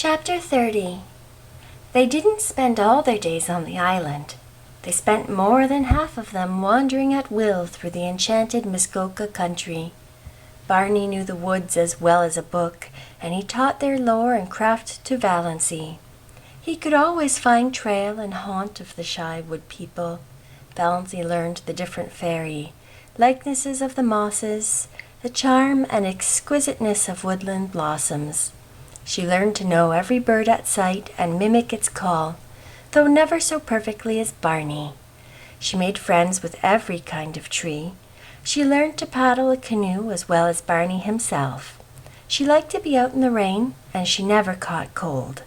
Chapter 30. They didn't spend all their days on the island. They spent more than half of them wandering at will through the enchanted Muskoka country. Barney knew the woods as well as a book, and he taught their lore and craft to Valancy. He could always find trail and haunt of the shy wood people. Valancy learned the different fairy, likenesses of the mosses, the charm and exquisiteness of woodland blossoms. She learned to know every bird at sight and mimic its call, though never so perfectly as Barney. She made friends with every kind of tree. She learned to paddle a canoe as well as Barney himself. She liked to be out in the rain, and she never caught cold.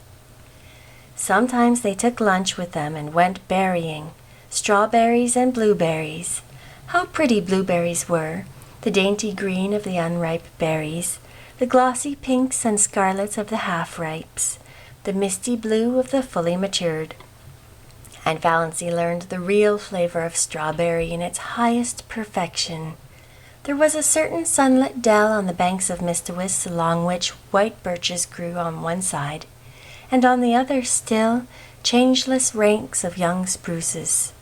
Sometimes they took lunch with them and went berrying, strawberries and blueberries. How pretty blueberries were, the dainty green of the unripe berries, the glossy pinks and scarlets of the half-ripes, the misty blue of the fully matured. And Valancy learned the real flavor of strawberry in its highest perfection. There was a certain sunlit dell on the banks of Mistawis along which white birches grew on one side, and on the other still, changeless ranks of young spruces.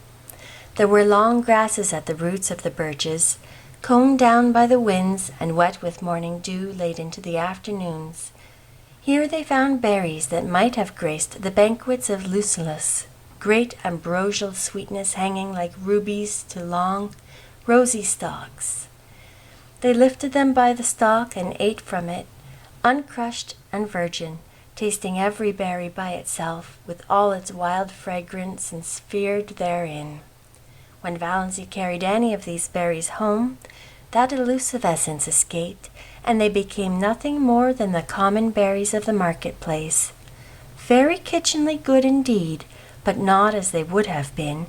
There were long grasses at the roots of the birches, combed down by the winds and wet with morning dew late into the afternoons. Here they found berries that might have graced the banquets of Lucullus, great ambrosial sweetness hanging like rubies to long, rosy stalks. They lifted them by the stalk and ate from it, uncrushed and virgin, tasting every berry by itself with all its wild fragrance ensphered therein. When Valancy carried any of these berries home, that elusive essence escaped, and they became nothing more than the common berries of the marketplace. Very kitchenly good indeed, but not as they would have been,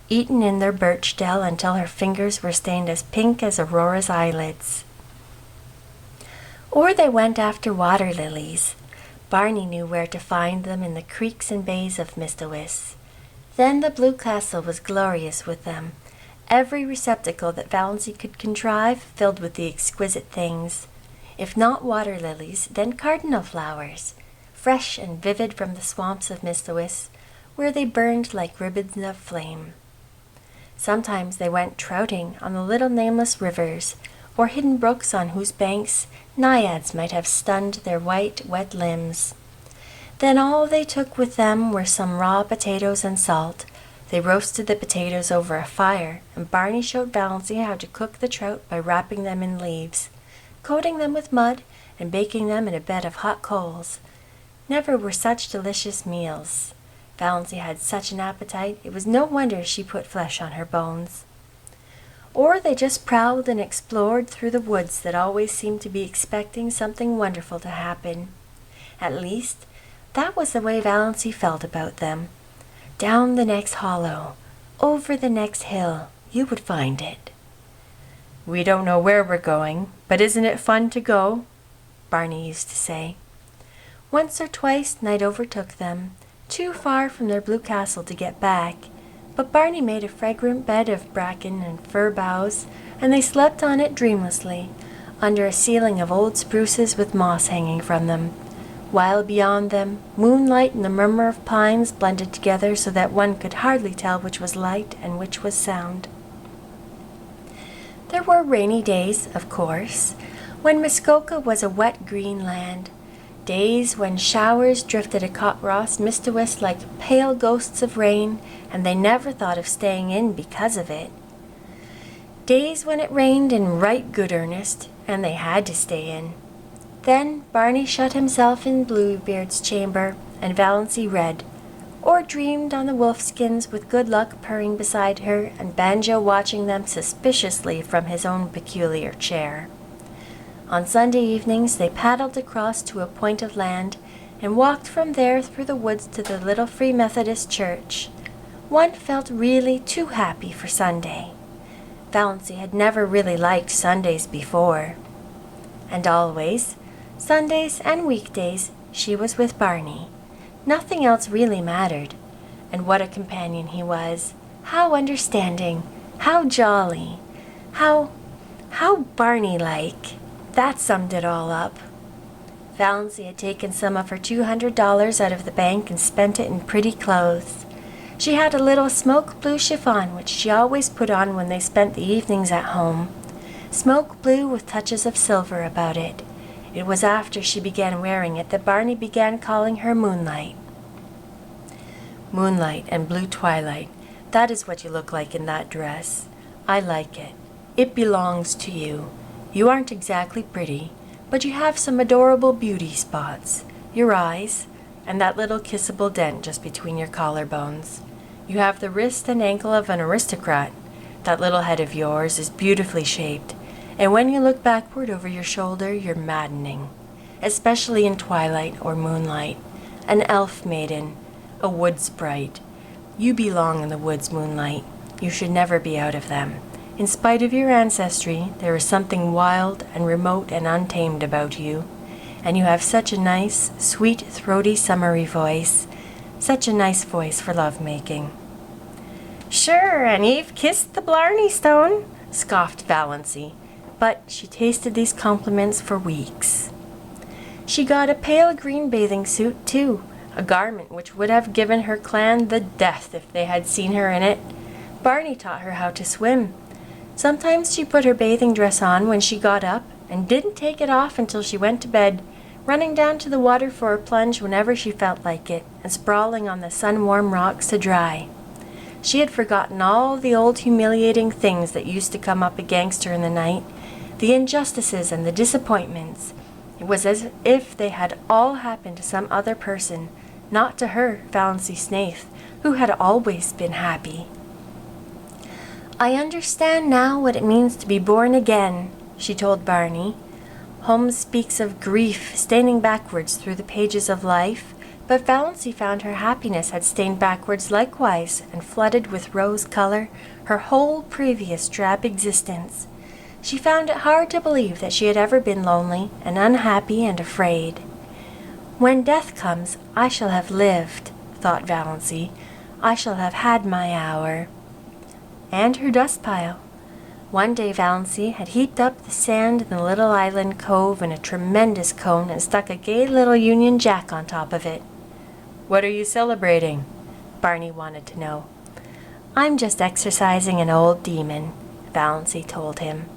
eaten in their birch dell until her fingers were stained as pink as Aurora's eyelids. Or they went after water lilies. Barney knew where to find them in the creeks and bays of Mistawis. Then the blue castle was glorious with them, every receptacle that Valancy could contrive filled with the exquisite things. If not water lilies, then cardinal flowers, fresh and vivid from the swamps of Mistawis, where they burned like ribbons of flame. Sometimes they went trouting on the little nameless rivers, or hidden brooks on whose banks naiads might have stunned their white, wet limbs. Then all they took with them were some raw potatoes and salt. They roasted the potatoes over a fire, and Barney showed Valancy how to cook the trout by wrapping them in leaves, coating them with mud, and baking them in a bed of hot coals. Never were such delicious meals. Valancy had such an appetite, it was no wonder she put flesh on her bones. Or they just prowled and explored through the woods that always seemed to be expecting something wonderful to happen. At least, that was the way Valancy felt about them. Down the next hollow, over the next hill, you would find it. "We don't know where we're going, but isn't it fun to go?" Barney used to say. Once or twice night overtook them, too far from their blue castle to get back, but Barney made a fragrant bed of bracken and fir boughs, and they slept on it dreamlessly, under a ceiling of old spruces with moss hanging from them, while beyond them, moonlight and the murmur of pines blended together so that one could hardly tell which was light and which was sound. There were rainy days, of course, when Muskoka was a wet green land, days when showers drifted across Mistawis like pale ghosts of rain, and they never thought of staying in because of it. Days when it rained in right good earnest, and they had to stay in. Then Barney shut himself in Bluebeard's chamber, and Valancy read, or dreamed on the wolfskins with Good Luck purring beside her, and Banjo watching them suspiciously from his own peculiar chair. On Sunday evenings they paddled across to a point of land, and walked from there through the woods to the little Free Methodist church. One felt really too happy for Sunday. Valancy had never really liked Sundays before. And always, Sundays and weekdays, she was with Barney. Nothing else really mattered. And what a companion he was. How understanding. How jolly. How Barney-like. That summed it all up. Valency had taken some of her $200 out of the bank and spent it in pretty clothes. She had a little smoke blue chiffon which she always put on when they spent the evenings at home. Smoke blue with touches of silver about it. It was after she began wearing it that Barney began calling her Moonlight. Moonlight and blue twilight, that is what you look like in that dress. I like it. It belongs to you. You aren't exactly pretty, but you have some adorable beauty spots. Your eyes, and that little kissable dent just between your collarbones. You have the wrist and ankle of an aristocrat. That little head of yours is beautifully shaped, and when you look backward over your shoulder, you're maddening, especially in twilight or moonlight. An elf maiden, a wood sprite. You belong in the woods, Moonlight. You should never be out of them. In spite of your ancestry, there is something wild and remote and untamed about you. And you have such a nice, sweet, throaty, summery voice. Such a nice voice for lovemaking. Sure, and you've kissed the Blarney Stone, scoffed Valency, but she tasted these compliments for weeks. She got a pale green bathing suit, too, a garment which would have given her clan the death if they had seen her in it. Barney taught her how to swim. Sometimes she put her bathing dress on when she got up and didn't take it off until she went to bed, running down to the water for a plunge whenever she felt like it, and sprawling on the sun-warm rocks to dry. She had forgotten all the old humiliating things that used to come up against her in the night, the injustices and the disappointments. It was as if they had all happened to some other person, not to her, Valency Snaith, who had always been happy. I understand now what it means to be born again, she told Barney. Holmes speaks of grief staining backwards through the pages of life, but Valency found her happiness had stained backwards likewise and flooded with rose color her whole previous drab existence. She found it hard to believe that she had ever been lonely and unhappy and afraid. When death comes, I shall have lived, thought Valency. I shall have had my hour. And her dust pile. One day Valency had heaped up the sand in the little island cove in a tremendous cone and stuck a gay little Union Jack on top of it. What are you celebrating? Barney wanted to know. I'm just exercising an old demon, Valency told him.